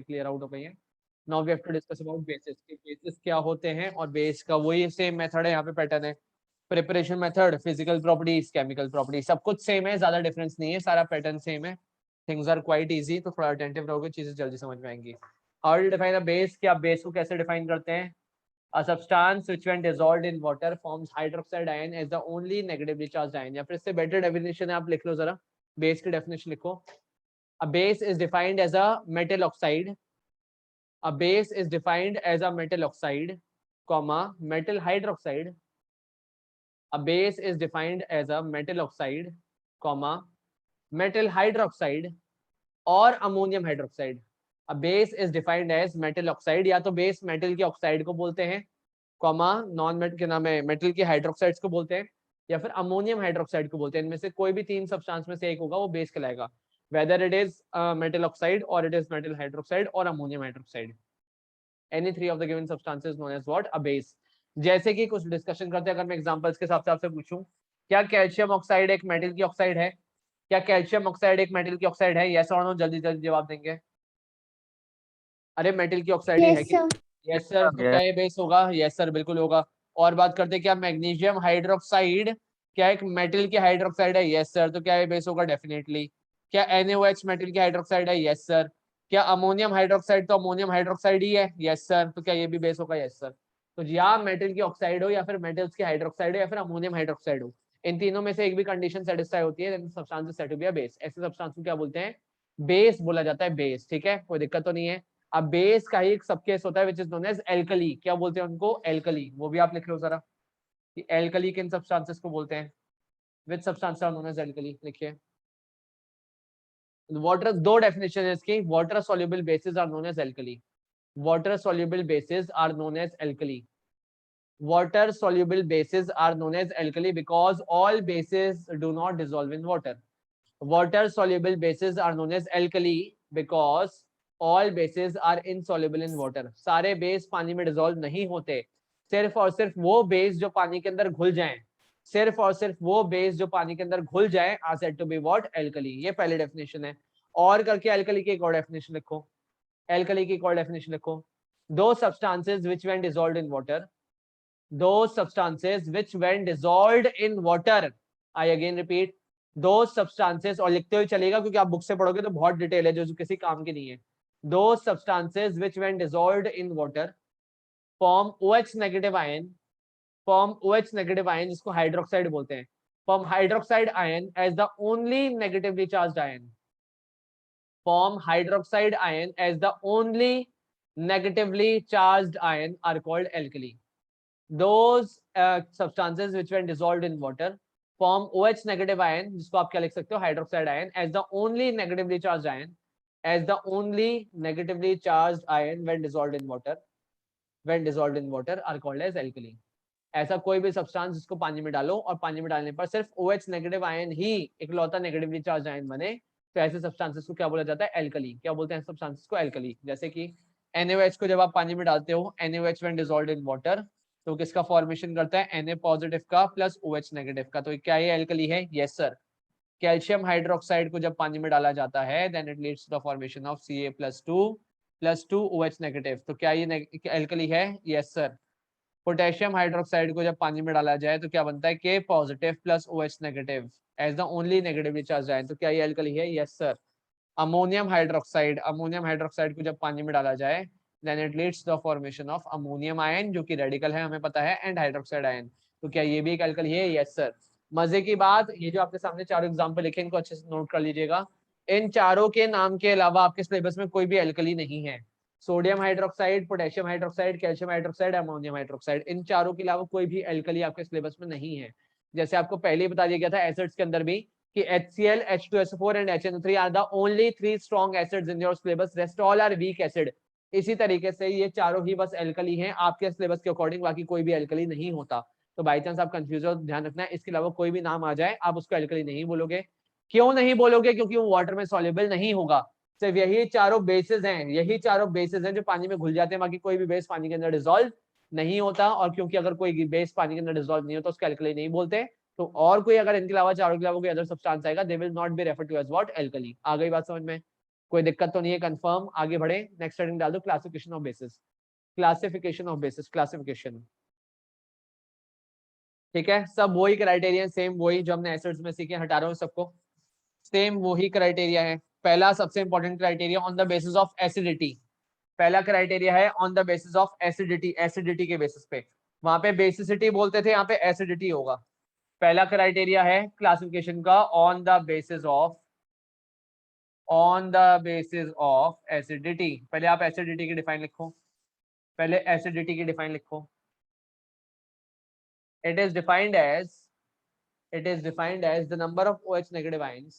Clear out हो गई है। Now we have to discuss about bases, कि बेसिस क्या होते हैं और बेस का वही सेम मेथड है, यहाँ पे पैटर्न है। Preparation method, physical properties, chemical properties, सब कुछ सेम है, ज्यादा डिफरेंस नहीं है, सारा पैटर्न सेम है। थिंग्स आर क्वाइट इजी, तो थोड़ा अटेंटिव रहोगे, चीजें जल्दी समझ में आएंगी। How to define a base, कि आप बेस को कैसे डिफाइन करते हैं। A substance which when dissolved in water forms hydroxide ion as the only negatively charged ion, या फिर इससे बेटर डेफिनेशन है, आप लिख लो जरा, बेस की डेफिनेशन लिखो। A base is defined as a metal oxide. A base is defined as a metal oxide, comma metal hydroxide. A base is defined as a metal oxide, comma metal hydroxide और ammonium hydroxide. A base is defined as metal oxide, या तो base metal के oxide को बोलते हैं, comma non metal के नाम है मेटल के हाइड्रोक्साइड्स को बोलते हैं, या फिर अमोनियम हाइड्रोक्साइड को बोलते हैं। इनमें से कोई भी तीन सब्सटेंस में से एक होगा वो बेस कहलाएगा, whether it is metal oxide or it is metal hydroxide or ammonium hydroxide. Any three of the given substances known as what, a base. जैसे कि कुछ डिस्कशन करते हैं, अगर मैं एग्जांपल्स के हिसाब से आपसे पूछूं, क्या कैल्शियम ऑक्साइड एक मेटल की ऑक्साइड है? क्या कैल्शियम ऑक्साइड एक मेटल की ऑक्साइड है? यस और नो, जल्दी जल्दी जवाब देंगे। अरे मेटल की ऑक्साइड ही है यस कि? सर। Yes sir. तो क्या ये बेस होगा? यस सर, बिल्कुल होगा। और बात करते हैं, क्या मैग्नीशियम हाइड्रोक्साइड क्या एक मेटल की हाइड्रोक्साइड है? Yes sir. तो क्या ये बेस होगा? डेफिनेटली। क्या NaOH मेटल की हाइड्रोक्साइड है? Yes sir. क्या अमोनियम हाइड्रोक्साइड? तो अमोनियम हाइड्रोक्साइड ही है। Yes sir. तो क्या ये भी बेस होगा? Yes sir. तो या मेटल की ऑक्साइड हो, या फिर मेटल्स की हाइड्रोक्साइड हो, या फिर अमोनियम हाइड्रोक्साइड हो, इन तीनों में से एक भी कंडीशन सेटिस्फाई होती है, then substance is said to be a base. ऐसे सब्सटेंस को क्या बोलते हैं? बेस बोला जाता है, बेस। ठीक है, कोई दिक्कत तो नहीं है। अब बेस का ही एक सब केस होता है which is known as alkali. क्या बोलते हैं उनको? एल्कली। वो भी आप लिख लो जरा, कि एल्कली किन सब्सटेंसेस को बोलते हैं, which substance are known as alkali, लिखिए। वाटर, दो डेफिनेशन है इसकी। Water soluble bases are known as alkali. Water soluble bases are known as alkali. Water soluble bases are known as alkali because all bases do not dissolve in water. Water soluble bases are known as alkali because all bases are insoluble in water. सारे base पानी में dissolve नहीं होते, सिर्फ और सिर्फ वो base जो पानी के अंदर घुल जाएं, सिर्फ और सिर्फ वो बेस जो पानी के अंदर घुल जाए are said to be what, alkali. ये पहली डेफिनेशन है। और करके एल्कली की एक और डेफिनेशन लिखो, एल्कली की एक और डेफिनेशन लिखो। दो substances which when dissolved in water, those substances which when dissolved in water, I again repeat, those substances, और लिखते हुए चलेगा क्योंकि आप बुक से पढ़ोगे तो बहुत डिटेल है जो किसी काम की नहीं है। those substances which when dissolved in water form OH negative ion, form OH negative ion जिसको हाइड्रोक्साइड बोलते हैं, form hydroxide ion as the only negatively charged ion, form hydroxide ion as the only negatively charged ion are called alkali. Those substances which when dissolved in water form OH negative ion, जिसको आप क्या लिख सकते हो, hydroxide ion, as the only negatively charged ion, as the only negatively charged ion when dissolved in water, when dissolved in water are called as alkali. ऐसा कोई भी substance जिसको पानी में डालो और पानी में डालने पर सिर्फ OH नेगेटिव आयन ही इकलौता नेगेटिवली चार्ज आयन बने, तो ऐसे सब्सटेंसेस को क्या बोला जाता है? एल्कली। क्या बोलते हैं सब्सटेंसेस को? एल्कली। जैसे कि NaOH को जब आप पानी में डालते हो, NaOH when dissolved in water, तो किसका फॉर्मेशन करता है? Na पॉजिटिव का प्लस OH नेगेटिव का। तो क्या ये एल्कली है? Yes sir. कैल्शियम हाइड्रोक्साइड को जब पानी में डाला जाता है, then it leads to the formation of Ca+2 OH negative. तो क्या ये एल्कली है? Yes sir. पोटेशियम हाइड्रोक्साइड को जब पानी में डाला जाए तो क्या बनता है? K positive plus OH negative as the only negatively charge ion. तो क्या ये एल्कली है? Yes sir. Ammonium hydroxide, ammonium hydroxide को जब पानी में डाला जाए, then it leads the formation of ammonium ion, जो कि रेडिकल है हमें पता है, एंड हाइड्रोक्साइड आयन। तो क्या ये भी एक एल्कली है? Yes sir. मजे की बात, ये जो आपके सामने चारों एग्जाम्पल लिखे, इनको अच्छे से नोट कर लीजिएगा। इन चारों के नाम के अलावा आपके सिलेबस में कोई भी एल्कली नहीं है। Sodium hydroxide, potassium hydroxide, calcium hydroxide, ammonium hydroxide, इन चारों के अलावा कोई भी एल्कली आपके सिलेबस में नहीं है। जैसे आपको पहले ही बता दिया गया था एसिड्स के अंदर भी, कि HCl, H2SO4 and HNO3 are the only three strong acids in your syllabus, rest all are weak acid। इसी तरीके से ये चारों ही बस एल्कली हैं आपके सिलेबस के अकॉर्डिंग, बाकी कोई भी एल्कली नहीं होता। तो बाई चांस आप कंफ्यूज हो, ध्यान रखना है, इसके अलावा कोई भी नाम आ जाए आप उसको एल्कली नहीं बोलोगे। क्यों नहीं बोलोगे? क्योंकि वो वाटर में सॉल्युबल नहीं होगा। सिर्फ यही चारों बेसिस हैं, यही चारों बेसिस हैं जो पानी में घुल जाते हैं, बाकी कोई भी बेस पानी के अंदर डिसॉल्व नहीं होता। और क्योंकि अगर कोई बेस पानी के अंदर डिसॉल्व नहीं होता उसको एल्कली नहीं बोलते। तो और कोई अगर इनके अलावा चारों के अलावा कोई अदर सब्सटेंस आएगा, they will not be referred to as what, alkali. आ गई बात समझ में? कोई दिक्कत तो नहीं है, कंफर्म। आगे बढ़े, नेक्स्ट हेडिंग डाल दो, classification of basis. Classification of basis, classification. ठीक है, सब वही क्राइटेरिया, सेम वही जो हमने एसिड्स में सीखे, हटा रहा हूँ सबको, सेम वही क्राइटेरिया है। पहला सबसे important criteria on the basis of acidity. पहला क्राइटेरिया है on the basis of acidity, acidity के बेसिस पे। वहां पे बेसिसिटी बोलते थे, यहाँ पे एसिडिटी होगा। पहला क्राइटेरिया है क्लासिफिकेशन का on the basis of, on the basis of acidity. पहले आप एसिडिटी की डिफाइन लिखो, पहले एसिडिटी की डिफाइन लिखो। It is defined as, it is defined as the number of OH negative ions.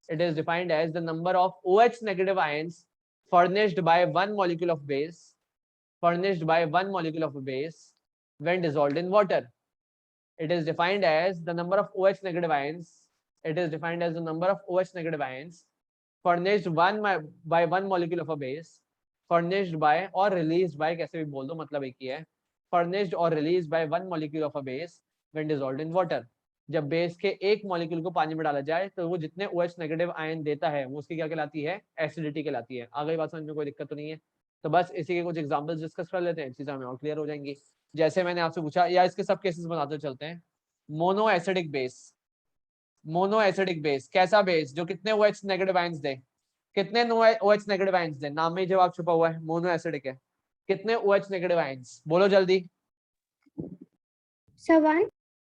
It is defined as the number of OH negative ions furnished by one molecule of base, furnished by one molecule of a base when dissolved in water. It is defined as the number of OH negative ions. It is defined as the number of OH negative ions furnished by one molecule of a base, furnished by or released by, कैसे भी बोल दो मतलब एक ही है, furnished or released by one molecule of a base when dissolved in water. जब base के एक मॉलिक्यूल को पानी में डाला जाए तो वो जितने OH नेगेटिव आयन देता है वो उसकी क्या कहलाती है, एसिडिटी कहलाती है। आगे बात समझ में कोई दिक्कत तो नहीं है? तो बस इसी के कुछ एग्जांपल्स डिस्कस कर लेते हैं, चीजें हमें और क्लियर हो जाएंगी। जैसे मैंने आपसे पूछा, या इसके सब केसेस बनाते चलते हैं। Mono acidic base, mono acidic base कैसा बेस जो कितने OH नेगेटिव आयंस दे, कितने OH नेगेटिव आयंस दे, नाम में जवाब छुपा हुआ है, मोनो एसिडिक है, कितने OH नेगेटिव आयंस, बोलो जल्दी।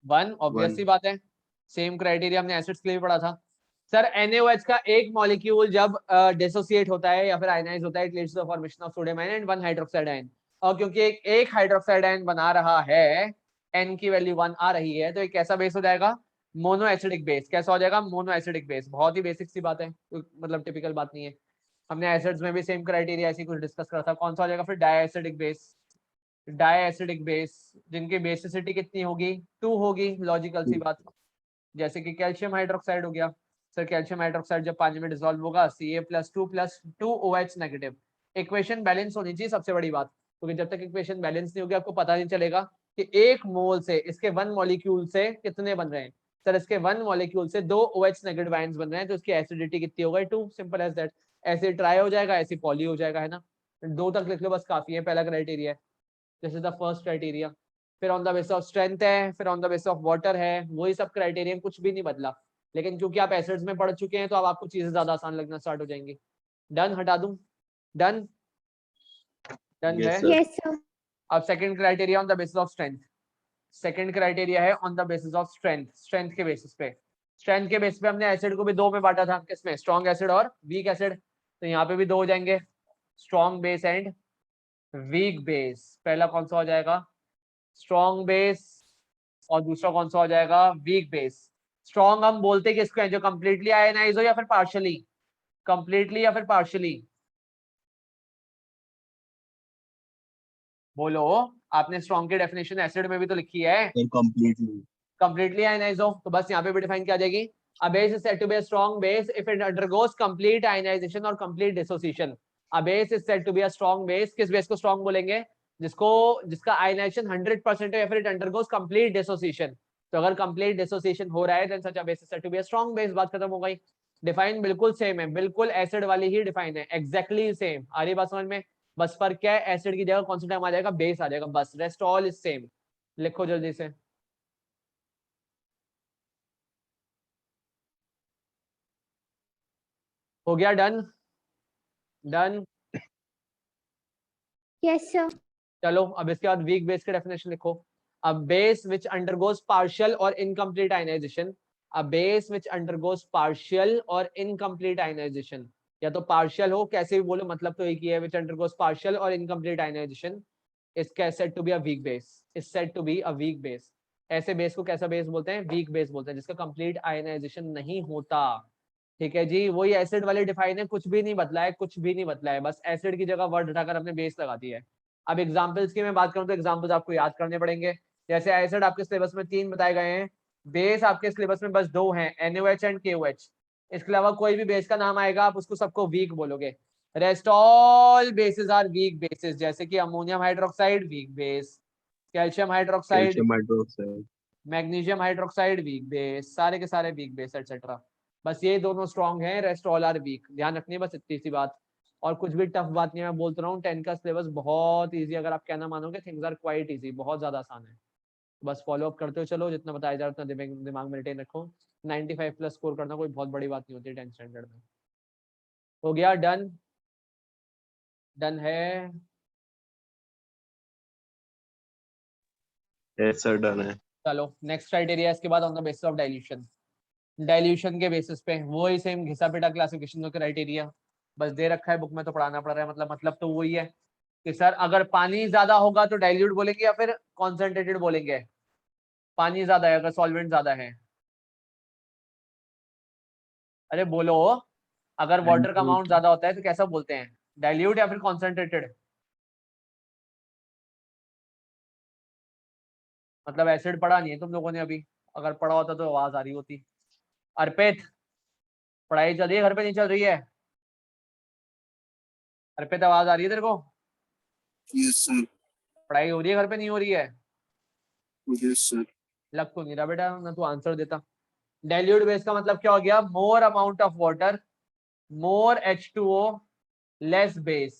1, ऑब्वियस सी बात है, सेम क्राइटेरिया हमने एसिड्स के लिए भी पढ़ा था। सर NaOH का एक मॉलिक्यूल जब डिसोसिएट होता है या फिर आयनाइज होता है, it leads to the formation of sodium ion and 1 hydroxide ion. और क्योंकि एक हाइड्रोक्साइड आयन बना रहा है, N की वैल्यू 1 आ रही है, तो एक कैसा बेस हो जाएगा, मोनो एसिडिक बेस। कैसा हो जाएगा, मोनो एसिडिक बेस। बहुत ही बेसिक सी बात है, मतलब टिपिकल बात नहीं है। हमने एसिड्स में भी सेम क्राइटेरिया ऐसी कुछ डिस्कस करा था। कौन सा हो जाएगा फिर, diacidic base. Diacidic base जिनकी बेसिसिटी कितनी होगी, 2 होगी, लॉजिकल सी बात। जैसे कि कैल्शियम हाइड्रोक्साइड हो गया। सर कैल्शियम हाइड्रोक्साइड जब पानी में डिसॉल्व होगा, Ca+2+2 OH negative. Equation balance होनी चाहिए, सबसे बड़ी बात, क्योंकि जब तक इक्वेशन बैलेंस नहीं होगी आपको पता नहीं चलेगा कि एक मोल से इसके 1 मॉलिक्यूल से कितने बन रहे हैं। सर इसके 1 मॉलिक्यूल से 2 OH नेगेटिव आयंस बन रहे हैं, तो इसकी एसिडिटी कितनी हो गई, 2, सिंपल एज दैट। ऐसे ट्राई हो जाएगा, ऐसे पॉली हो जाएगा, है ना। 2 तक लिख लो बस, काफी है, पहला क्राइटेरिया है। This is the first criteria. फिर on the basis of strength है, फिर on the basis of water है, वही सब क्राइटेरिया, कुछ भी नहीं बदला। लेकिन क्योंकि आप एसिड्स में पढ़ चुके हैं तो अब आपको चीजें ज्यादा आसान लगना स्टार्ट हो जाएंगी। डन, हटा दूं, डन, डन है। Yes, sir. अब second criteria on the basis of strength. Second criteria है on the basis of strength, strength के बेसिस पे। स्ट्रेंथ के बेसिस पे हमने एसिड को भी 2 में बांटा था, किसमें, स्ट्रॉन्ग एसिड और वीक एसिड। तो यहाँ पे भी 2 हो जाएंगे, strong base and weak base. पहला कौन सा हो जाएगा, स्ट्रॉन्ग बेस, और दूसरा कौन सा हो जाएगा, वीक बेस। स्ट्रॉन्ग हम बोलते किसको है, जो कंप्लीटली आयनाइज हो या फिर पार्शियली, कंप्लीटली या फिर पार्शियली, बोलो। आपने स्ट्रॉन्ग की डेफिनेशन एसिड में भी तो लिखी है, Completely. कंप्लीटली आयनाइज हो, तो बस यहाँ पे भी डिफाइन किया जाएगी। A base is said to be a strong base if it undergoes complete ionization or complete dissociation. A base is said to be a strong base, किस बेस को स्ट्रॉन्ग बोलेंगे, जिसको, जिसका आयनाइजेशन 100% है या फिर इट अंडरगोस कंप्लीट डिसोसिएशन। तो अगर कंप्लीट डिसोसिएशन हो रहा है then such a base is said to be a strong base. बात खत्म हो गई। डिफाइन बिल्कुल सेम है, बिल्कुल एसिड वाली ही डिफाइन है, एग्जैक्टली सेम। आ रही बात समझ में? बस फर्क क्या है, एसिड की जगह कौन सा टर्म आ जाएगा, बेस आ जाएगा, बस। Rest all is same. लिखो जल्दी से। हो गया, डन, डन। Yes, sir. चलो अब इसके बाद वीक बेस की डेफिनेशन लिखो। A base which undergoes partial और incomplete ionisation. A base which undergoes partial और इनकम्प्लीट आयनाइजेशन, या तो पार्शियल हो, कैसे भी बोलो, मतलब तो एक ही है, व्हिच अंडरगोस पार्शियल और incomplete ionization is said to be a weak base, is said to be a weak base. ऐसे बेस को कैसा बेस बोलते हैं, वीक बेस बोलते हैं, जिसका कंप्लीट आयनाइजेशन नहीं होता। ठीक है जी, वही एसिड वाले डिफाइन है, कुछ भी नहीं बदला है, कुछ भी नहीं बदला है, बस एसिड की जगह वर्ड हटाकर हमने बेस लगा दिया है। अब एग्जांपल्स की मैं बात करूं तो एग्जांपल्स आपको याद करने पड़ेंगे। जैसे एसिड आपके सिलेबस में 3 बताए गए हैं, बेस आपके सिलेबस में बस 2 हैं, NaOH एंड KOH। इसके अलावा कोई भी बेस का नाम आएगा आप उसको सबको वीक बोलोगे। Rest all bases are weak bases, जैसे कि ammonium hydroxide weak base, calcium hydroxide, Calcium hydroxide. Magnesium hydroxide weak base, सारे के सारे वीक बेस, एटसेट्रा। बस ये दोनों स्ट्रॉन्ग हैं, रेस्ट ऑल आर वीक। ध्यान रखनी है बस इतनी सी बात। और कुछ भी टफ बात नहीं है, मैं बोलता रहा हूँ 10 का सिलेबस बहुत इजी, अगर आप कहना मानोगे थिंग्स आर क्वाइट इजी, बहुत ज्यादा आसान है। बस फॉलो अप करते हो चलो, जितना बताया जा रहा है उतना दिमाग में रिटेन रखो। 95 प्लस स्कोर करना कोई बहुत बड़ी बात नहीं होती 10th स्टैंडर्ड में। हो गया डन? डन है? यस सर डन है। चलो नेक्स्ट क्राइटेरिया इसके बाद on the basis of dilution. Dilution के बेसिस पे वही सेम घिसा पिटा क्लासिफिकेशन का क्राइटेरिया बस दे रखा है बुक में, तो पढ़ाना पड़ रहा है। मतलब तो वही है कि सर अगर पानी ज्यादा होगा तो डाइल्यूट बोलेंगे या फिर कॉन्सेंट्रेटेड बोलेंगे? पानी ज्यादा है अगर सॉल्वेंट ज्यादा है, अरे बोलो। अगर वाटर का अमाउंट ज्यादा होता है तो कैसा बोलते हैं, डाइल्यूट या फिर कॉन्सेंट्रेटेड? मतलब एसिड पढ़ा नहीं है तुम लोगों ने अभी, अगर पढ़ा होता तो आवाज आ रही होती। अर्पित पढ़ाई चल रही है घर पे, नहीं चल रही है? अर्पित आवाज आ रही है तेरे को? Yes sir. पढ़ाई हो रही है घर पे, नहीं हो रही है? Yes sir. लग तो नहीं रहा बेटा ना तू आंसर देता। डाइल्यूट बेस का मतलब क्या हो गया, more amount of water, more H2O, less base.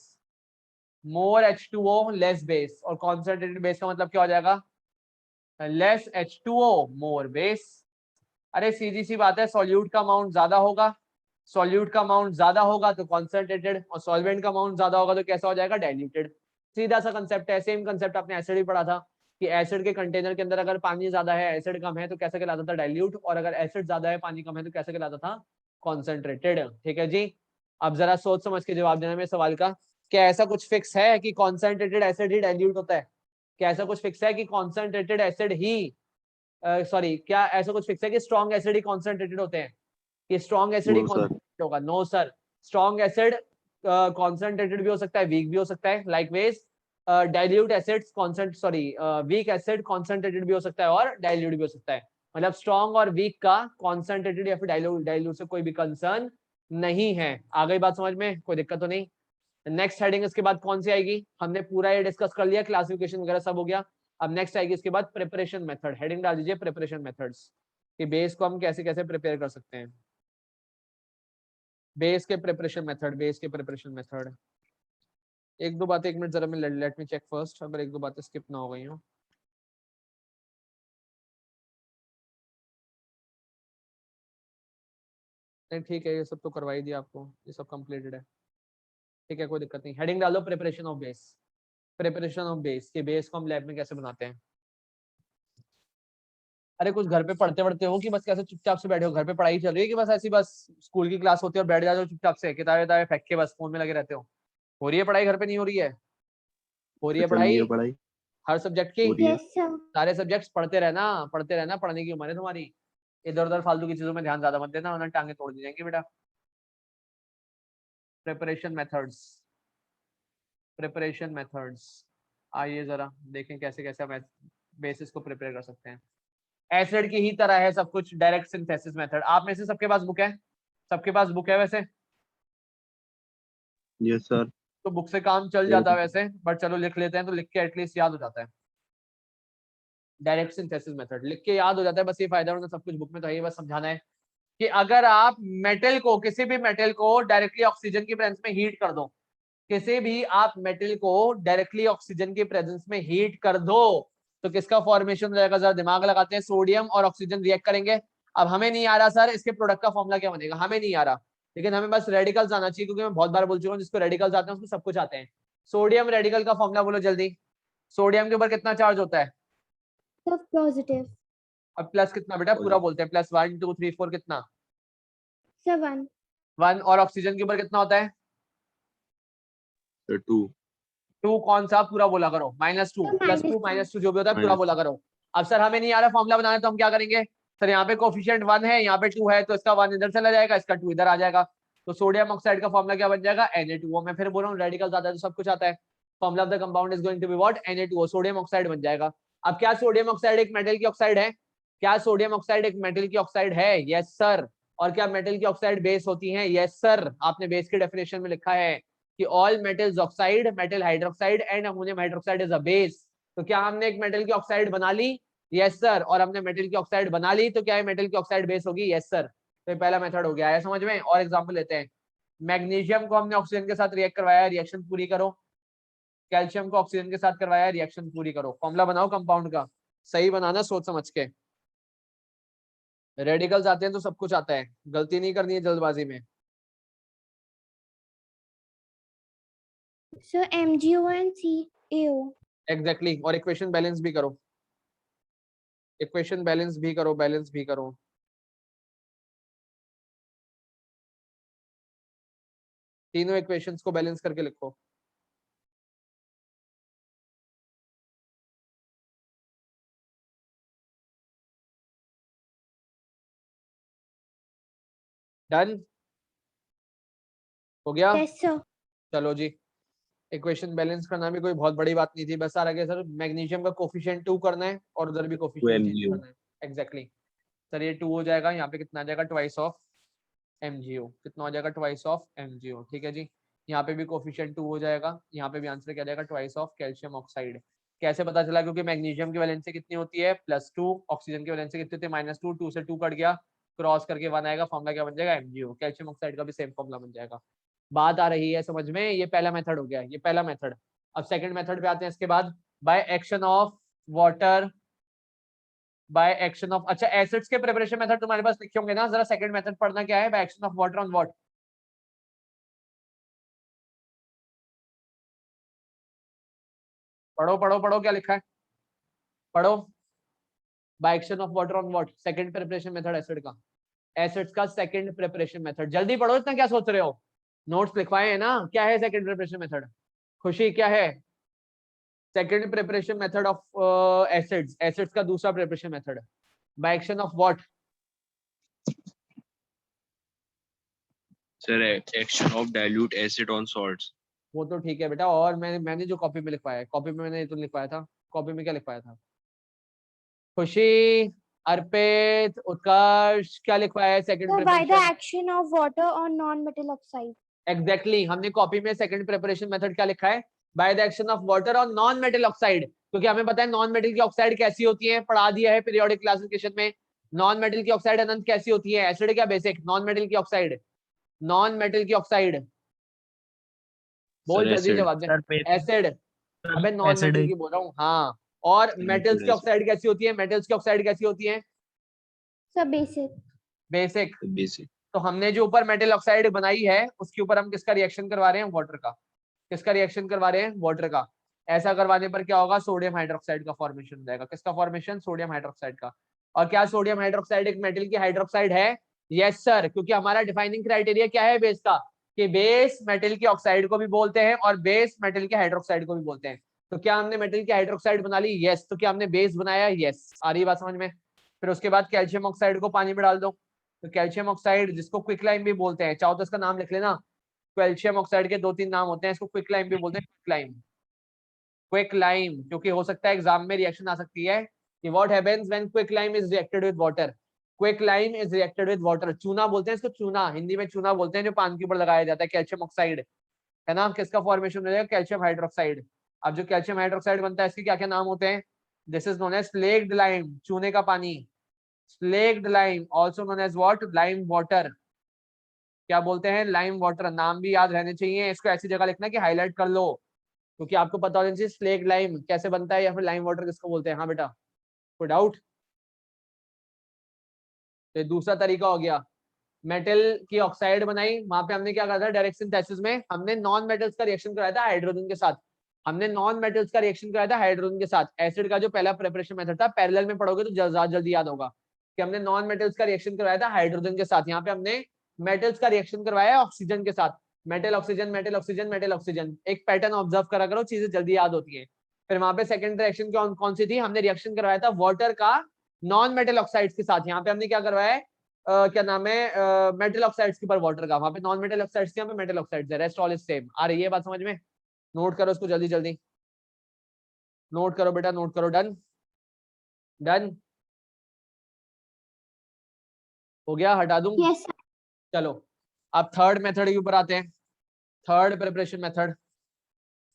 More H2O less base. और कॉन्सेंट्रेटेड बेस का मतलब क्या हो जाएगा, लेस H2O मोर बेस। अरे सीधी सी बात है, सॉल्यूट का अमाउंट ज्यादा होगा, सॉल्यूट का अमाउंट ज्यादा होगा तो कॉन्सेंट्रेटेड, और सॉल्वेंट का अमाउंट ज्यादा होगा तो कैसा हो जाएगा, डाइल्यूटेड। सीधा सा कंसेप्ट है, सेम कंसेप्ट आपने एसिड ही पढ़ा था कि एसिड के कंटेनर के अंदर अगर पानी ज्यादा है एसिड कम है तो कैसा कहलाता था, डाइल्यूट, और अगर एसिड ज्यादा है पानी कम है तो कैसा कहलाता था, कॉन्सेंट्रेटेड। ठीक है जी। अब जरा सोच समझ के जवाब देना मेरे सवाल का। क्या ऐसा कुछ फिक्स है कि कॉन्सेंट्रेटेड एसिड ही डाइल्यूट होता है? क्या ऐसा कुछ फिक्स है कि कॉन्सेंट्रेटेड एसिड ही सॉरी क्या ऐसा कुछ फिक्स है कि स्ट्रॉन्ग एसिड ही कॉन्सेंट्रेटेड होते हैं, कि स्ट्रॉन्ग एसिड ही नो सर। कॉन्सेंट्रेटेड होगा? No sir. Strong acid concentrated भी हो सकता है, वीक भी हो सकता है। Likewise dilute acid concent sorry weak acid concentrated भी हो सकता है और डाइल्यूट भी हो सकता है। मतलब स्ट्रॉन्ग और वीक का कॉन्सेंट्रेटेड या फिर डाइल्यूट से कोई भी कंसर्न नहीं है। आ गई बात समझ में, कोई दिक्कत तो नहीं? नेक्स्ट हेडिंग इसके बाद कौन सी आएगी, हमने पूरा ये डिस्कस कर लिया, क्लासिफिकेशन वगैरह सब हो गया। अब नेक्स्ट आएगी इसके बाद प्रिपरेशन मेथड। हेडिंग डाल दीजिए प्रिपरेशन मेथड्स, कि बेस को हम कैसे कैसे प्रिपेयर कर सकते हैं। बेस के प्रिपरेशन मेथड, बेस के प्रिपरेशन मेथड। एक दो बातें, एक मिनट जरा मैं लेट मी चेक फर्स्ट, अगर एक दो बातें स्किप ना हो गई हो। नहीं ठीक है, ये सब तो करवा ही दिया आपको, ये सब कंप्लीटेड है। ठीक है कोई दिक्कत नहीं। हेडिंग डालो preparation of base. Preparation of base, के बेस को हम लैब में कैसे बनाते हैं। अरे कुछ घर पे पढ़ते पढ़ते हो कि बस कैसे चुपचाप से बैठे हो, घर पे पढ़ाई चल रही है कि बस ऐसी बस स्कूल की क्लास होती है और बैठ जाते हो चुपचाप से, किताबें किताबें फेंक के बस फोन में लगे रहते हो? हो रही है पढ़ाई घर पे, नहीं हो रही है? हो रही है चल रही पढ़ाई है पढ़ाई। हर सब्जेक्ट की? हो रही है। सारे सब्जेक्ट्स पढ़ते रहना, पढ़ते रहना, पढ़ने की उम्र है तुम्हारी। इधर उधर फालतू की चीजों में ध्यान ज्यादा मत देना वरना टांगे तोड़ दी जाएंगी बेटा। प्रिपरेशन मेथड्स, प्रिपरेशन मेथड्स, आइए जरा देखें कैसे कैसे हम बेसिस को प्रिपेयर कर सकते हैं। एसिड की ही तरह है सब कुछ, डायरेक्ट सिंथेसिस मेथड। आप में से सबके पास बुक है? सबके पास बुक है वैसे? Yes sir. तो बुक से काम चल जाता है वैसे, बट चलो लिख लेते हैं तो लिख के एटलीस्ट याद हो जाता है। डायरेक्ट सिंथेसिस मेथड लिख के याद हो जाता है, बस ये फायदा होना, सब कुछ बुक में तो है, बस समझाना है कि अगर आप मेटल को, किसी भी मेटल को डायरेक्टली ऑक्सीजन की प्रेजेंस में हीट कर दो, किसी भी आप मेटल को डायरेक्टली ऑक्सीजन की प्रेजेंस में हीट कर दो तो किसका फॉर्मेशन हो जाएगा, जरा दिमाग लगाते हैं। सोडियम और ऑक्सीजन रिएक्ट करेंगे। अब हमें नहीं आ रहा सर इसके प्रोडक्ट का फॉर्मूला क्या बनेगा, हमें नहीं आ रहा, लेकिन हमें बस रेडिकल्स आना चाहिए, क्योंकि मैं बहुत बार बोल चुका हूँ जिसको रेडिकल्स आते हैं उसको सब कुछ आते हैं। सोडियम रेडिकल का फॉर्मूला बोलो जल्दी। सोडियम के ऊपर कितना चार्ज होता है? पॉजिटिव। अब प्लस कितना बेटा, पूरा बोलते हैं, प्लस 1 2 3 4 कितना? 7। 1। और ऑक्सीजन के ऊपर कितना होता है? 2। 2 कौन सा, पूरा बोला करो। -2 +2 -2 जो भी होता है पूरा बोला करो। अब सर हमें नहीं आ रहा फॉर्मूला बनाना तो हम क्या करेंगे, सर यहाँ पे कोफिशिएंट 1 है, यहाँ पे 2 है, तो इसका 1 इधर चला जाएगा, इसका 2 इधर आ जाएगा। तो सोडियम ऑक्साइड का फॉर्मूला क्या बन जाएगा, Na2O। मैं फिर बोल रहा हूँ रेडिकल आता है तो सब कुछ आता है। Formula of the compound is going to be what, Na2O, sodium oxide बन जाएगा। अब क्या सोडियम ऑक्साइड एक मेटल की ऑक्साइड है? क्या सोडियम ऑक्साइड एक मेटल की ऑक्साइड है? Yes sir. और क्या मेटल की ऑक्साइड बेस होती है? Yes sir. आपने बेस की डेफिनेशन में लिखा है कि all metals oxide, metal hydroxide and ammonium hydroxide is a base. तो क्या हमने एक मेटल की ऑक्साइड बना ली? Yes sir. और हमने मेटल की ऑक्साइड बना ली तो क्या है मेटल की ऑक्साइड बेस होगी? Yes sir. तो ये पहला मेथड हो गया है समझ में। और एग्जांपल लेते हैं, मैग्नीशियम को हमने ऑक्सीजन के साथ रिएक्ट करवाया, रिएक्शन पूरी करो। कैल्शियम को ऑक्सीजन के साथ करवाया, रिएक्शन पूरी करो। फॉर्मूला बनाओ कंपाउंड का, सही बनाना सोच समझ के। रेडिकल्स आते हैं तो सब कुछ आता है, गलती नहीं करनी है जल्दबाजी में। Sir, MgO and CaO. Exactly और इक्वेशन बैलेंस भी करो, इक्वेशन बैलेंस भी करो, बैलेंस भी करो। तीनों इक्वेशंस को बैलेंस करके लिखो। डन हो गया। Yes, sir. चलो जी, इक्वेशन बैलेंस करना भी कोई बहुत बड़ी बात नहीं थी, बस सारा क्या सर, मैग्नीशियम का कोफिशिएंट 2 करना है और उधर भी कोफिशिएंट चेंज MgO. करना है। एग्जैक्टली सर, ये 2 हो जाएगा, यहाँ पे कितना आ जाएगा, ट्वाइस ऑफ MgO। कितना हो जाएगा, ट्वाइस ऑफ MgO। ठीक है जी, यहाँ पे भी कोफिशिएंट 2 हो जाएगा, यहाँ पे भी आंसर क्या जाएगा, ट्वाइस ऑफ कैल्शियम ऑक्साइड। कैसे पता चला, क्योंकि मैग्नीशियम की वैलेंसी कितनी होती है, +2, ऑक्सीजन की वैलेंसी कितनी होती है, -2, 2 से 2 कट गया, क्रॉस करके 1 आएगा, फॉर्मूला क्या बन जाएगा, MgO। कैल्शियम ऑक्साइड का भी सेम फॉर्मूला बन जाएगा। बात आ रही है समझ में, ये पहला मेथड हो गया, ये पहला मेथड। अब सेकंड मेथड पे आते हैं इसके बाद, by action of water, by action of, अच्छा एसिड्स के प्रिपरेशन मेथड तुम्हारे पास लिखे होंगे ना, जरा सेकंड मेथड पढ़ना क्या है, by action of water on what. पढ़ो पढ़ो पढ़ो, क्या लिखा है, पढ़ो। By action of water on what, second preparation method acid का, एसिड्स का सेकंड प्रिपरेशन मेथड। जल्दी पढ़ो, इतना क्या सोच रहे हो, नोट्स लिखवाए हैं ना। क्या है सेकंड प्रिपरेशन मेथड, खुशी क्या है, second preparation method of acids, acids का दूसरा preparation method, by action of what. Sir, action of dilute acid on salts. वो तो ठीक है बेटा, और मैंने जो कॉपी में लिखवाया है, कॉपी में मैंने ये तो लिखवाया था, कॉपी में क्या लिखवाया था, खुशी, अर्पित, उत्कर्ष, क्या लिखवाया है second Sir, by the preparation. action of water on non-metal oxide. Exactly हमने कॉपी में सेकंड प्रिपरेशन मेथड क्या लिखा है, by the action of water on non metal oxide, क्योंकि हमें पता है नॉन मेटल की ऑक्साइड कैसी होती है, पढ़ा दिया है पीरियोडिक क्लासिफिकेशन में। नॉन मेटल की ऑक्साइड अनंत कैसी होती है, एसिड क्या बेसिक, नॉन मेटल की ऑक्साइड, नॉन मेटल की ऑक्साइड, बोल Sir, जल्दी acid. जवाब दे। एसिड, अबे नॉन मेटल की बोल रहा हूँ, हाँ। और मेटल्स की ऑक्साइड कैसी होती है, मेटल्स की ऑक्साइड कैसी होती है, Sir, basic. बेसिक। Basic. तो हमने जो ऊपर मेटल ऑक्साइड बनाई है उसके ऊपर हम किसका रिएक्शन करवा रहे हैं, वाटर का। किसका रिएक्शन करवा रहे हैं, वाटर का। ऐसा करवाने पर क्या होगा, सोडियम हाइड्रोक्साइड का फॉर्मेशन हो जाएगा। किसका फॉर्मेशन, सोडियम हाइड्रोक्साइड का। और क्या सोडियम हाइड्रोक्साइड एक मेटल की हाइड्रोक्साइड है, यस सर, क्योंकि हमारा डिफाइनिंग क्राइटेरिया क्या है बेस का, कि बेस मेटल की ऑक्साइड को भी बोलते हैं और बेस मेटल के हाइड्रोक्साइड को भी बोलते हैं। तो क्या हमने मेटल की हाइड्रोक्साइड बना ली, यस। तो क्या हमने बेस बनाया, यस। आ रही बात समझ में। फिर उसके बाद कैल्शियम ऑक्साइड को पानी में डाल दो, तो कैल्शियम ऑक्साइड जिसको क्विकलाइम भी बोलते हैं, चाहो तो इसका नाम लिख लेना, कैल्शियम ऑक्साइड के 2-3 नाम होते हैं, इसको क्विकलाइम भी बोलते हैं, क्विकलाइम, क्विकलाइम, क्योंकि हो सकता है एग्जाम में रिएक्शन आ सकती है कि what happens when quicklime is reacted with water, quicklime is reacted with water. चूना बोलते हैं इसको, चूना हिंदी में चूना बोलते हैं, जो पान के ऊपर लगाया जाता है, कैल्शियम ऑक्साइड है ना। किसका फॉर्मेशन हो जाएगा, कैल्शियम हाइड्रोक्साइड। अब जो कैल्शियम हाइड्रोक्साइड बनता है इसके क्या क्या नाम होते हैं, this is known as slaked lime, चूने का पानी, slaked lime, also known as what, lime water. क्या बोलते हैं, लाइम वाटर। नाम भी याद रहने चाहिए, इसको ऐसी जगह लिखना कि हाईलाइट कर लो, क्योंकि आपको पता होना चाहिए स्लेक्ड लाइम कैसे बनता है या फिर लाइम वाटर किसको बोलते हैं। हाँ बेटा, कोई डाउट। तो दूसरा तरीका हो गया, मेटल की ऑक्साइड बनाई, वहां पे हमने क्या करा था, डायरेक्ट सिंथेसिस में हमने नॉन मेटल्स का रिएक्शन कराया था हाइड्रोजन के साथ, हमने नॉन मेटल्स का रिएक्शन कराया था हाइड्रोजन के साथ। एसिड का जो पहला प्रिपरेशन मेथड था, पैरेलल में पढ़ोगे तो ज्यादा जल्दी याद होगा कि हमने नॉन मेटल्स का रिएक्शन करवाया था हाइड्रोजन के साथ। यहाँ पे हमने मेटल्स का रिएक्शन करवाया है ऑक्सीजन के साथ, metal oxygen, metal oxygen, metal oxygen. एक पैटर्न ऑब्जर्व करा करो, चीजें जल्दी याद होती है। फिर वहां पे सेकंड रिएक्शन कौन सी थी, हमने रिएक्शन करवाया था वाटर का नॉन मेटल ऑक्साइड्स के साथ। यहाँ पे हमने क्या करवाया है, क्या नाम है, मेटल ऑक्साइड्स के ऊपर वाटर का, वहां पे नॉन मेटल ऑक्साइड्स के, यहाँ पे मेटल ऑक्साइड्स है, रेस्ट ऑल इज सेम। आ रही है बात समझ में, नोट करो इसको जल्दी जल्दी, नोट करो बेटा, नोट करो। डन, डन हो गया, हटा दूं। Yes, sir. चलो अब थर्ड मेथड के ऊपर आते हैं, थर्ड प्रिपरेशन मेथड।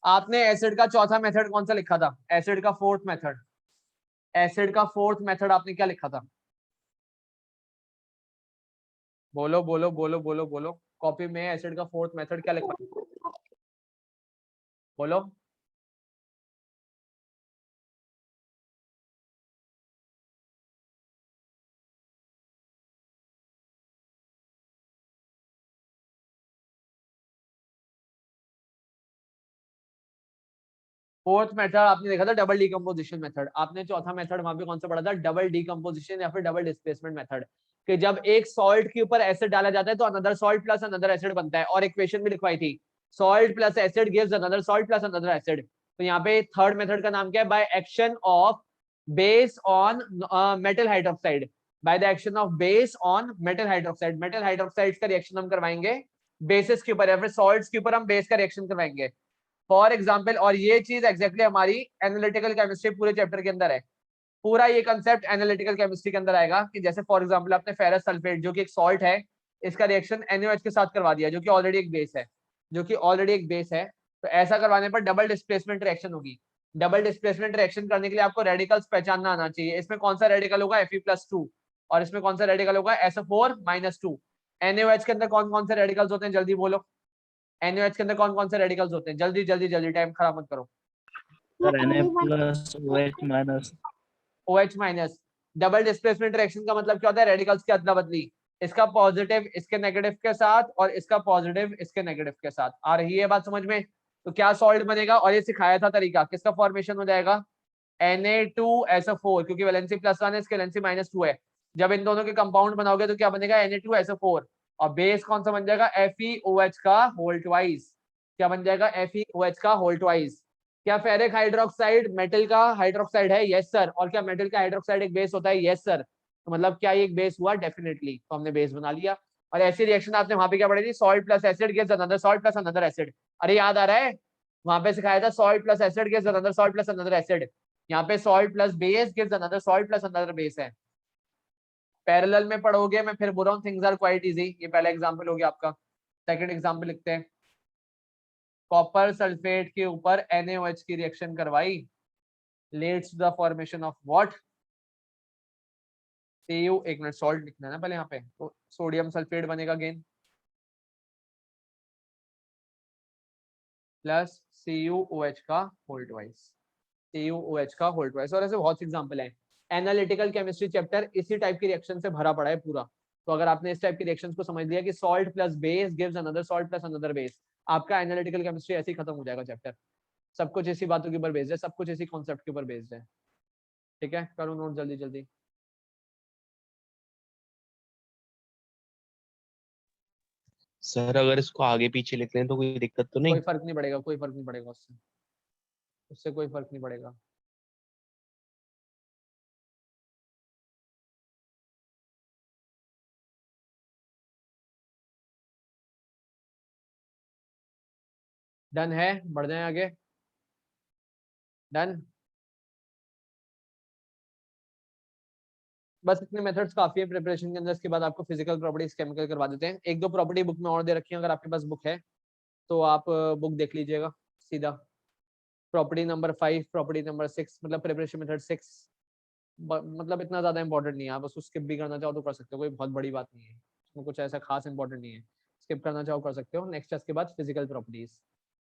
आपने एसिड का चौथा मेथड कौन सा लिखा था, एसिड का फोर्थ मेथड, एसिड का फोर्थ मेथड आपने क्या लिखा था, बोलो बोलो बोलो बोलो बोलो, कॉपी में एसिड का फोर्थ मेथड क्या लिखा है? बोलो। फोर्थ मेथड आपने देखा था डबल डीकम्पोजिशन मेथड, आपने चौथा मेथड वहां पे कौन सा पढ़ा था? डबल डीकम्पोजिशन या फिर डबल डिस्प्लेसमेंट मेथड, कि जब एक सॉल्ट के ऊपर एसिड डाला जाता है तो another salt plus another acid बनता है, और इक्वेशन भी लिखवाई थी, salt plus acid gives another salt plus another acid. तो यहाँ पे थर्ड मेथड का नाम क्या है? By action of base on metal hydroxide, by the action of base on metal hydroxide. Metal hydroxide का रिएक्शन हम करवाएंगे बेसिस के ऊपर या फिर सॉल्ट्स के ऊपर हम बेस का रिएक्शन करवाएंगे, फॉर एग्जाम्पल। और ये चीज एग्जैक्टली हमारी एनालिटिकल केमिस्ट्री पूरे चैप्टर के अंदर है, पूरा ये कंसेप्ट एनालिटिकल केमिस्ट्री के अंदर आएगा, कि जैसे फॉर एग्जांपल आपने फेरस सल्फेट जो कि एक सॉल्ट है, इसका रिएक्शन NaOH के साथ करवा दिया, जो कि ऑलरेडी एक बेस है, जो कि ऑलरेडी एक बेस है, तो ऐसा करवाने पर डबल डिस्प्लेसमेंट रिएक्शन होगी। डबल डिस्प्लेसमेंट रिएक्शन करने के लिए आपको रेडिकल्स पहचानना आना चाहिए। इसमें कौन सा रेडिकल होगा? Fe+2, और इसमें कौन सा रेडिकल होगा? SO4-2। NaOH के अंदर कौन कौन से रेडिकल्स होते हैं? जल्दी बोलो, NaOH के अंदर कौन कौन से रेडिकल्स होते हैं? जल्दी जल्दी जल्दी, टाइम खराब मत करो। Sir Na+OH-। OH-। Double displacement reaction का मतलब क्या होता है? रेडिकल्स की अदला बदली, इसका पॉजिटिव इसके नेगेटिव के साथ और इसका पॉजिटिव इसके नेगेटिव के साथ। आ रही है बात समझ में? तो क्या सॉल्ट बनेगा? और ये सिखाया था तरीका, किसका फॉर्मेशन हो जाएगा? Na2SO4, क्योंकि वैलेंसी +1 है, इसके वैलेंसी -2 है। जब इन दोनों के कंपाउंड बनाओगे तो क्या बनेगा? Na2SO4, और बेस कौन सा बन जाएगा? FeOH का होल ट्वाइस। क्या बन जाएगा? FeOH का होल ट्वाइस। क्या फेरिक हाइड्रोक्साइड मेटल का हाइड्रोक्साइड है? Yes sir. और क्या मेटल का हाइड्रोक्साइड एक बेस होता है? Yes sir. तो मतलब क्या ये एक बेस हुआ? डेफिनेटली। तो हमने बेस बना लिया। और ऐसी रिएक्शन आपने वहां पे क्या पढ़ी थी? Salt plus acid gives another salt plus another acid. अरे याद आ रहा है? वहां पे सिखाया था salt plus acid gives another salt plus another acid. यहाँ पे salt plus base gives another salt plus another base है। पैरेलल में पढ़ोगे, मैं फिर बोल रहा हूँ, थिंग्स आर क्वाइट इजी। ये पहला एग्जांपल हो गया आपका। सेकंड एग्जांपल लिखते हैं। कॉपर सल्फेट के ऊपर NaOH की रिएक्शन करवाई, leads to the formation of what? Cu, एक मिनट, सॉल्ट लिखना है ना पहले यहाँ पे, तो सोडियम सल्फेट बनेगा अगेन, प्लस CuOH का होल ट्वाइस, CuOH का होल ट्वाइस। और ऐसे बहुत से एग्जांपल हैं। एनालिटिकल केमिस्ट्री चैप्टर इसी टाइप की रिएक्शन से भरा पड़ा है पूरा। तो अगर आपने इस टाइप की रिएक्शंस को समझ लिया कि salt plus base gives another salt plus another base, आपका एनालिटिकल केमिस्ट्री ऐसे ही खत्म हो जाएगा चैप्टर। सब कुछ इसी बातों के ऊपर बेस्ड है, सब कुछ इसी कॉन्सेप्ट के ऊपर बेस्ड है। ठीक है, करो नोट जल्दी जल्दी। सर अगर इसको आगे पीछे लिख लें तो कोई दिक्कत तो कोई नहीं? फर्क नहीं पड़ेगा, कोई फर्क नहीं पड़ेगा उससे, उससे कोई फर्क नहीं पड़ेगा। डन है, बढ़ जाए आगे। डन। बस इतने मेथड्स काफी है प्रिपरेशन के अंदर। इसके बाद आपको फिजिकल प्रॉपर्टीज केमिकल करवा देते हैं। एक दो प्रॉपर्टी बुक में और दे रखी है, अगर आपके पास बुक है तो आप बुक देख लीजिएगा सीधा। प्रॉपर्टी नंबर 5, प्रॉपर्टी नंबर 6, मतलब प्रिपरेशन मेथड 6, मतलब इतना ज्यादा इंपॉर्टेंट नहीं है, आप उसको स्किप भी करना चाहो तो कर सकते हो, कोई बहुत बड़ी बात नहीं है, उसमें कुछ ऐसा खास इंपॉर्टेंट नहीं है। स्किप करना चाहो कर सकते हो। नेक्स्ट इसके बाद physical properties,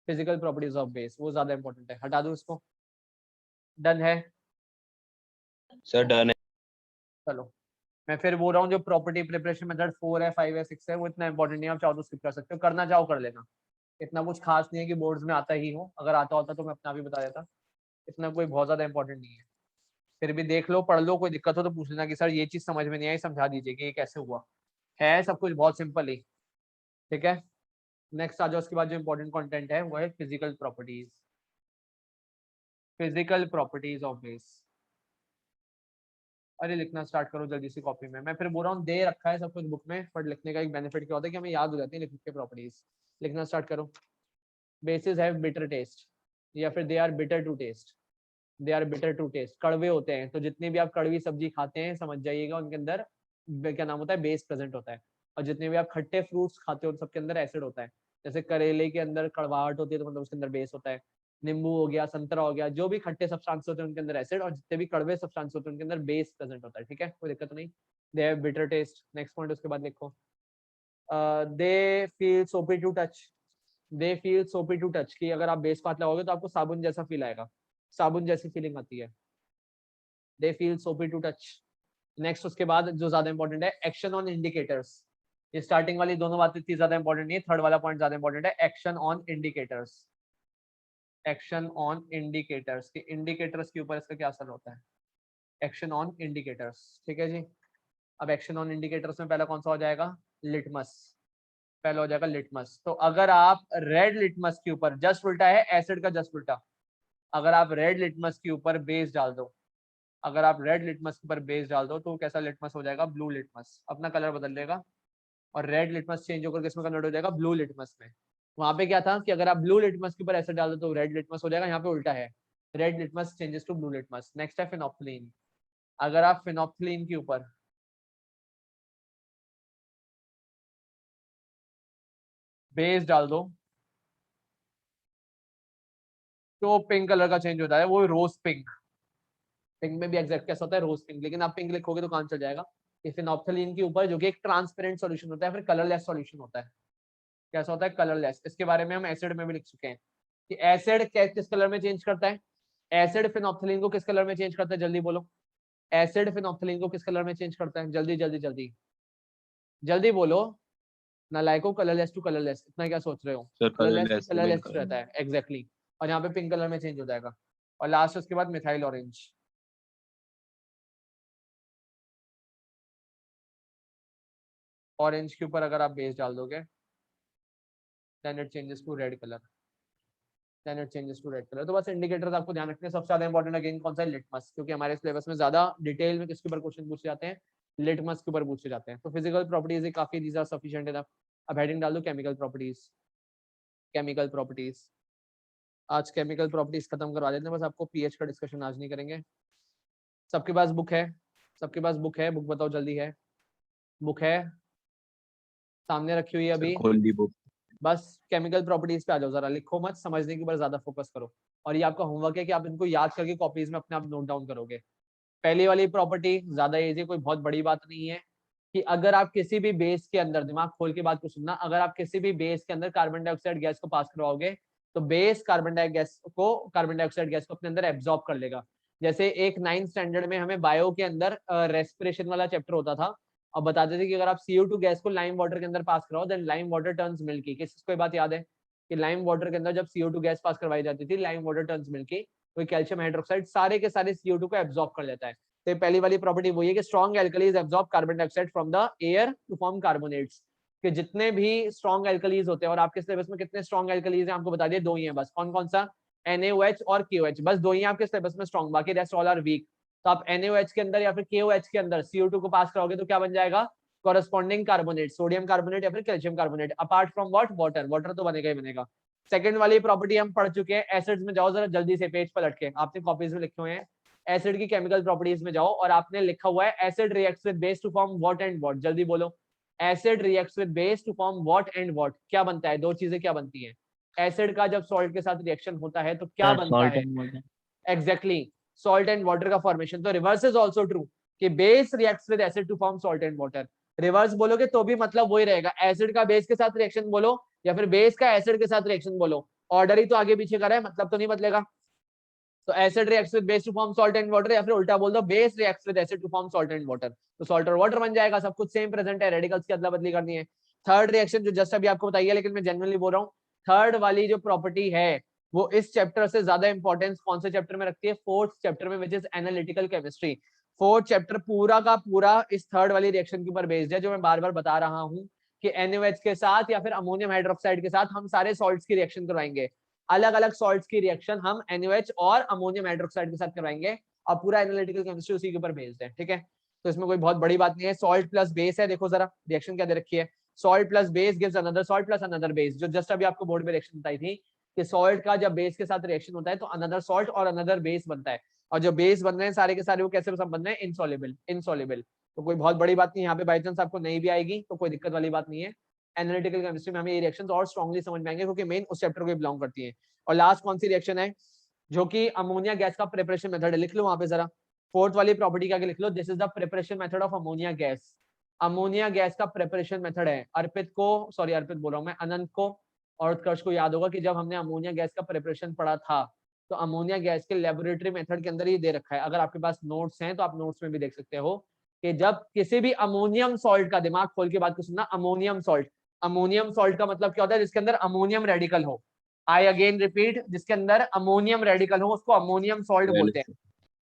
physical properties of base, वो ज्यादा इंपॉर्टेंट है, हटा दो उसको। डन है? सर डन है। चलो, मैं फिर बोल रहा हूँ, जो प्रॉपर्टी प्रिपरेशन मेथड 4 है, 5 है, 6 है, वो इतना इंपॉर्टेंट नहीं है, आप चाहो तो स्किप कर सकते हो, करना चाहो कर लेना। इतना कुछ खास नहीं है कि बोर्ड्स में आता ही हो, अगर आता होता तो मैं अपना भी बता देता। इतना कोई बहुत ज्यादा इंपॉर्टेंट नहीं है। फिर भी देख लो, पढ़ लो, कोई दिक्कत हो तो पूछ लेना कि सर ये चीज समझ में नहीं आई, समझा दीजिए कि ये कैसे हुआ। है सब कुछ बहुत सिंपल ही। ठीक है, नेक्स्ट आ जाओ। उसके बाद जो इंपॉर्टेंट कंटेंट है वो है physical properties, physical properties of base. अरे लिखना स्टार्ट करो जल्दी से कॉपी में। मैं फिर बोल रहा हूँ, दे रखा है सब कुछ बुक में, बट लिखने का एक बेनिफिट क्या होता है कि हमें याद हो जाती है लिखने के प्रॉपर्टीज। लिखना स्टार्ट करो। बेसिस हैव बिटर टेस्ट, या फिर they are bitter to taste, they are bitter to taste, कड़वे होते हैं। तो जितनी भी आप कड़वी सब्जी खाते हैं समझ जाइएगा उनके अंदर क्या नाम होता है? बेस प्रेजेंट होता है। और जितने भी आप खट्टे फ्रूट्स खाते हो सबके अंदर एसिड होता है। जैसे करेले के अंदर कड़वाहट होती है तो मतलब उसके अंदर बेस होता है। नींबू हो गया, संतरा हो गया, जो भी खट्टे सब्सटेंस होते हैं उनके अंदर एसिड, और जितने भी कड़वे सब्सटेंस होते हैं उनके अंदर बेस प्रेजेंट होता है। ठीक है, कोई दिक्कत नहीं। They have bitter taste. Next point उसके बाद लिखो। दे फील सोपी टू टच, दे फील सोपी टू टच, कि अगर आप बेस पाथ लगाओगे तो आपको साबुन जैसा फील आएगा, साबुन जैसी फीलिंग आती है। दे फील सोपी टू टच। नेक्स्ट उसके बाद जो ज्यादा इंपॉर्टेंट है, एक्शन ऑन इंडिकेटर्स। ये स्टार्टिंग वाली दोनों बातें इतनी ज्यादा इंपॉर्टेंट नहीं है, थर्ड वाला पॉइंट ज्यादा इंपॉर्टेंट है, action on indicators. Action on indicators, कि इंडिकेटर्स के ऊपर इसका क्या असर होता है, एक्शन ऑन इंडिकेटर्स। ठीक है जी। अब एक्शन ऑन इंडिकेटर्स में पहला कौन सा हो जाएगा, लिटमस। पहला हो जाएगा लिटमस। तो अगर आप रेड लिटमस के ऊपर, जस्ट उल्टा है एसिड का, जस्ट उल्टा, अगर आप रेड लिटमस के ऊपर बेस डाल दो, अगर आप रेड लिटमस के ऊपर बेस डाल दो तो कैसा लिटमस हो जाएगा, ब्लू लिटमस, अपना कलर बदल देगा और रेड लिटमस चेंज होकर किसमें कन्वर्ट हो जाएगा, ब्लू लिटमस में। वहां पे क्या था कि अगर आप ब्लू लिटमस के ऊपर एसिड डाल दो तो रेड लिटमस हो जाएगा, यहाँ पे उल्टा है, red litmus changes to blue litmus. Next है फिनोप्थलीन। अगर आप फिनोप्थलीन के ऊपर बेस डाल दो तो पिंक कलर का चेंज होता है, वो रोज पिंक। पिंक में भी एग्जैक्ट कैसा होता है, रोज पिंक, लेकिन आप पिंक लिखोगे तो काम चल जाएगा। कि फिनोप्थलीन के ऊपर, जो कि एक ट्रांसपेरेंट सॉल्यूशन होता है, फिर कलरलेस सॉल्यूशन होता है। कैसा होता है, कलरलेस। इसके बारे में हम एसिड में भी लिख चुके हैं कि एसिड किस कलर में चेंज करता है, एसिड फिनोप्थलीन को किस कलर में चेंज करता है, जल्दी बोलो। एसिड फिनोप्थलीन को किस कलर में चेंज करता है, जल्दी जल्दी जल्दी जल्दी बोलो। नालायको, कलरलेस टू कलरलेस, इतना क्या सोच रहे हो, sir colourless to colourless colourless रहता है, एग्जैक्टली। और यहाँ पे पिंक कलर में चेंज हो जाएगा। और लास्ट उसके बाद मिथाइल ऑरेंज। ऑरेंज के ऊपर अगर आप बेस डाल दोगे then it changes to red colour, then it changes to red colour. तो बस इंडिकेटर्स आपको ध्यान रखने, सबसे ज्यादा इंपॉर्टेंट अगेन कौन सा है, लिटमस, क्योंकि हमारे सिलेबस में ज्यादा डिटेल में किसके ऊपर क्वेश्चन पूछे जाते हैं, लिटमस के ऊपर पूछे जाते हैं। तो फिजिकल प्रॉपर्टीज काफी, दीज आर सफिशिएंट इनफ। अब हेडिंग डाल दो केमिकल प्रॉपर्टीज, केमिकल प्रॉपर्टीज। आज केमिकल प्रॉपर्टीज खत्म करवा देते हैं, बस आपको पीएच का डिस्कशन आज नहीं करेंगे। सबके पास बुक है, सबके पास बुक है, बुक बताओ जल्दी है, बुक है सामने रखी हुई है सर अभी। खोल दी बुक। बस केमिकल प्रॉपर्टीज पे आ जाओ, जरा लिखो मत, समझने के ऊपर ज्यादा फोकस करो। और ये आपका होमवर्क है कि आप इनको याद करके कॉपीज में अपने आप नोट डाउन करोगे। पहली वाली प्रॉपर्टी ज्यादा इजी, कोई बहुत बड़ी बात नहीं है, कि अगर आप किसी भी बेस के अंदर, दिमाग खोल के बात को सुनना, अगर आप किसी भी बेस के अंदर कार्बन डाइऑक्साइड गैस को पास करवाओगे तो बेस कार्बन डाइऑक्साइड गैस को अपने अंदर एब्जॉर्ब कर लेगा। जैसे एक 9th स्टैंडर्ड में हमें बायो के अंदर रेस्पिरेशन वाला चैप्टर होता था, और बताते थे कि अगर आप CO2 गैस को लाइम वाटर के अंदर पास कराओ then lime water turns milky. किसको बात याद है कि लाइम वाटर के अंदर जब CO2 गैस पास करवाई जाती थी, लाइम वाटर टर्न्स मिल्की, तो कैल्शियम हाइड्रोक्साइड सारे के सारे CO2 को एब्जॉर्ब कर लेता है। तो पहली वाली प्रॉपर्टी वही है कि strong alkalis absorb carbon dioxide from the air to form carbonates. कि जितने भी स्ट्रॉन्ग एल्कलीज होते हैं, और आपके सिलेबस में कितने स्ट्रॉन्ग एल्कलीज हैं आपको बता दिए, दो ही हैं बस। कौन कौन सा, NaOH और KOH, बस दो ही आपके सिलेबस में स्ट्रॉन्ग, बाकी रेस्ट ऑल आर वीक। तो आप NaOH के अंदर या फिर KOH के अंदर CO2 को पास कराओगे तो क्या बन जाएगा, कॉरेस्पॉन्डिंग कार्बोनेट, सोडियम कार्बोनेट या फिर calcium carbonate, apart from what, water. Water तो बनेगा ही बनेगा। सेकंड वाली प्रॉपर्टी हम पढ़ चुके हैं। एसिड्स में जाओ जरा जल्दी से, पेज पलट के, आपने कॉपीज में लिखे हुए हैं। एसिड की केमिकल प्रॉपर्टीज में जाओ और आपने लिखा हुआ है acid reacts with base to form what and what, जल्दी बोलो। Acid reacts with base to form what and what, क्या बनता है, दो चीजें क्या बनती हैं। एसिड का जब सॉल्ट के साथ रिएक्शन होता है तो क्या बनता सॉल्ट है, and water. Exactly, salt and water का फॉर्मेशन। तो रिवर्स इज आल्सो ट्रू, कि base reacts with acid to form salt and water. Reverse बोलोगे तो भी मतलब वही रहेगा, एसिड का बेस के साथ रिएक्शन बोलो या फिर बेस का एसिड के साथ रिएक्शन बोलो, ऑर्डर ही तो आगे पीछे करा है, मतलब तो नहीं बदलेगा। तो acid reacts with base to form salt and water, या फिर उल्टा बोल दो base reacts with acid to form salt and water, तो सॉल्ट और वाटर बन जाएगा। सब कुछ सेम प्रेजेंट है, रेडिकल्स की अदला बदली करनी है। थर्ड रिएक्शन जो जस्ट अभी आपको बताइए, लेकिन मैं जेन्युइनली बोल रहा हूँ, थर्ड वाली जो प्रॉपर्टी है वो इस चैप्टर से ज्यादा इंपॉर्टेंस कौन से चैप्टर में रखती है, फोर्थ चैप्टर में, which is analytical chemistry. Fourth chapter पूरा का पूरा इस थर्ड वाली रिएक्शन के ऊपर बेस्ड है, जो मैं बार बार बता रहा हूँ कि NaOH के साथ या फिर अमोनियम हाइड्रोक्साइड के साथ हम सारे सॉल्ट्स की रिएक्शन करवाएंगे। अलग अलग सॉल्ट्स की रिएक्शन हम NaOH और अमोनियम हाइड्रोक्साइड के साथ करवाएंगे, और पूरा एनालिटिकल केमिस्ट्री उसी के ऊपर बेस्ड है। ठीक है, तो इसमें कोई बहुत बड़ी बात नहीं है। सॉल्ट प्लस बेस है, देखो जरा रिएक्शन क्या दे रखी है, salt plus base gives another salt plus another base. जो जस्ट अभी आपको बोर्ड में रिएक्शन बताई थी कि सॉल्ट का जब बेस के साथ रिएक्शन होता है तो अनदर सॉल्ट और अनदर बेस बनता है, और जो बेस बन रहे हैं सारे के सारे वो कैसे सब बन रहे हैं, इनसॉल्युबल, इनसॉल्युबल। तो कोई बहुत बड़ी बात नहीं, यहाँ पे बाई चांस आपको नहीं भी आएगी तो कोई दिक्कत वाली बात नहीं है। एनालिटिकल केमिस्ट्री में हमें ये रिएक्शंस और स्ट्रांगली समझ में आएंगे, क्योंकि मेन उस चैप्टर को बिलोंग करती है। और लास्ट कौन सी रिएक्शन है, जो कि अमोनिया गैस का प्रिपरेशन मेथड है, लिख लो वहां पे जरा, फोर्थ वाली प्रॉपर्टी का लिख लो, this is the preparation method of ammonia gas. Ammonia gas का प्रिपरेशन मेथड है। अर्पित बोल रहा हूँ मैं, अनंत को और उत्कर्ष को याद होगा कि जब हमने अमोनिया गैस का प्रिपरेशन पढ़ा था तो अमोनिया गैस के लेबोरेटरी मेथड के अंदर ही दे रखा है। अगर आपके पास नोट्स हैं तो आप नोट्स में भी देख सकते हो कि जब किसी भी अमोनियम सॉल्ट का, दिमाग खोल के बात को सुनना, अमोनियम सॉल्ट का मतलब क्या होता है? जिसके अंदर अमोनियम रेडिकल हो। आई अगेन रिपीट, जिसके अंदर अमोनियम रेडिकल हो उसको अमोनियम सॉल्ट बोलते हैं।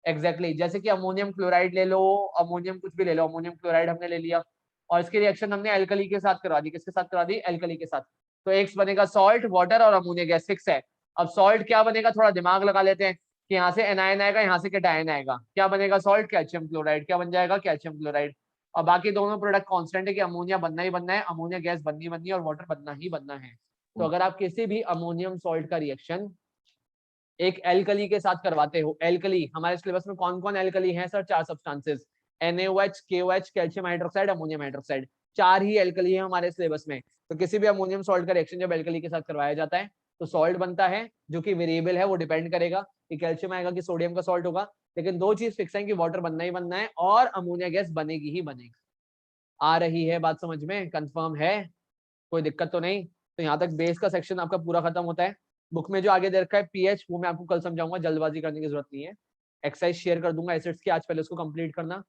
एग्जैक्टली जैसे कि अमोनियम क्लोराइड ले लो, अमोनियम कुछ भी ले लो, अमोनियम क्लोराइड हमने ले लिया और इसकी रिएक्शन हमने एल्कली के साथ करवा दी। किसके साथ करवा दी? एल्कली के साथ। तो एक्स बनेगा सॉल्ट, वाटर और अमोनिया गैस, फिक्स है। अब सॉल्ट क्या बनेगा? थोड़ा दिमाग लगा लेते हैं कि यहाँ से एनायन आएगा, यहाँ से कैटायन आएगा। क्या बनेगा? Salt, calcium chloride. क्या बन जाएगा? Calcium chloride. और बाकी दोनों प्रोडक्ट कांस्टेंट है कि अमोनिया बनना ही बनना है, अमोनिया गैस बननी बननी है और वाटर बनना ही बनना है। तो अगर आप किसी भी अमोनियम सॉल्ट का रिएक्शन एक एल्कली के साथ करवाते हो, एल्कली हमारे सिलेबस में कौन कौन एल्कली है sir? 4 substances, NaOH, KOH, calcium hydroxide, ammonium hydroxide, 4 ही एल्कली है हमारे सिलेबस में। तो किसी भी अमोनियम सॉल्ट का रिएक्शन जब एल्कली के साथ करवाया जाता है तो सॉल्ट बनता है, जो कि वेरिएबल है, वो डिपेंड करेगा कि कैल्शियम आएगा कि सोडियम का सॉल्ट होगा। लेकिन दो चीज फिक्स है कि वाटर बनना ही बनना है और अमोनिया गैस बनेगी ही बनेगी। आ रही है बात समझ में? कंफर्म है? कोई दिक्कत तो नहीं? तो यहाँ तक बेस का सेक्शन आपका पूरा खत्म होता है। बुक में जो आगे दे रखा है पीएच, वो मैं आपको कल समझाऊंगा, जल्दबाजी करने की जरूरत नहीं है। एक्सरसाइज शेयर कर दूंगा एसिड्स की, आज पहले उसको कंप्लीट करना।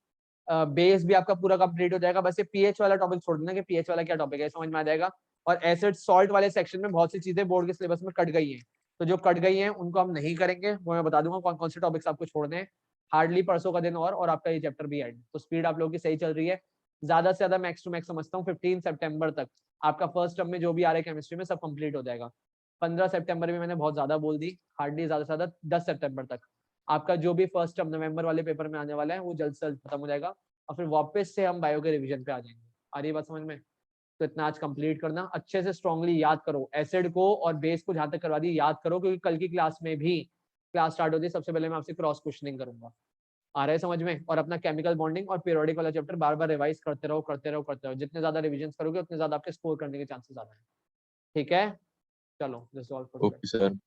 बेस भी आपका पूरा कंप्लीट हो जाएगा। बस ये पीएच वाला टॉपिक छोड़ देना कि पीएच वाला क्या टॉपिक है, समझ में आ जाएगा। और एसिड सॉल्ट वाले सेक्शन में बहुत सी चीजें बोर्ड के सिलेबस में कट गई हैं, तो जो कट गई हैं उनको हम नहीं करेंगे, वो मैं बता दूंगा कौन कौन से टॉपिक्स आपको छोड़ने हैं। हार्डली परसों का दिन और आपका ये चैप्टर भी एंड। तो स्पीड आप लोगों की सही चल रही है। ज्यादा से ज्यादा मैक्स टू मैक्स समझता हूँ 15 सितंबर तक आपका फर्स्ट टर्म में जो भी आ रहा है केमिस्ट्री में सब कंप्लीट हो जाएगा। 15 सितंबर में मैंने बहुत ज्यादा बोल दी, हार्डली ज्यादा से ज्यादा 10 सितंबर तक आपका जो भी फर्स्ट टर्म नवंबर वाले पेपर में आने वाला है वो जल्द से जल्द खत्म हो जाएगा और फिर वापस से हम बायो के रिवीजन पे आ जाएंगे। आ रही बात समझ में? तो इतना आज कंप्लीट करना, अच्छे से स्ट्रांगली याद करो एसिड को और बेस को, जहां तक करवा दी याद करो, क्योंकि कल की क्लास में भी क्लास स्टार्ट होती है सबसे पहले मैं आपसे क्रॉस क्वेश्चनिंग करूंगा। आ रहा है समझ में? और अपना केमिकल बॉन्डिंग और पीरियोडिक वाला चैप्टर बार बार रिवाइज करते रहो करते रहो करते रहो। जितने ज्यादा रिविजन करोगे उतने ज्यादा आपके स्कोर करने के चांसेस ज्यादा है। ठीक है, चलो this all for okay sir.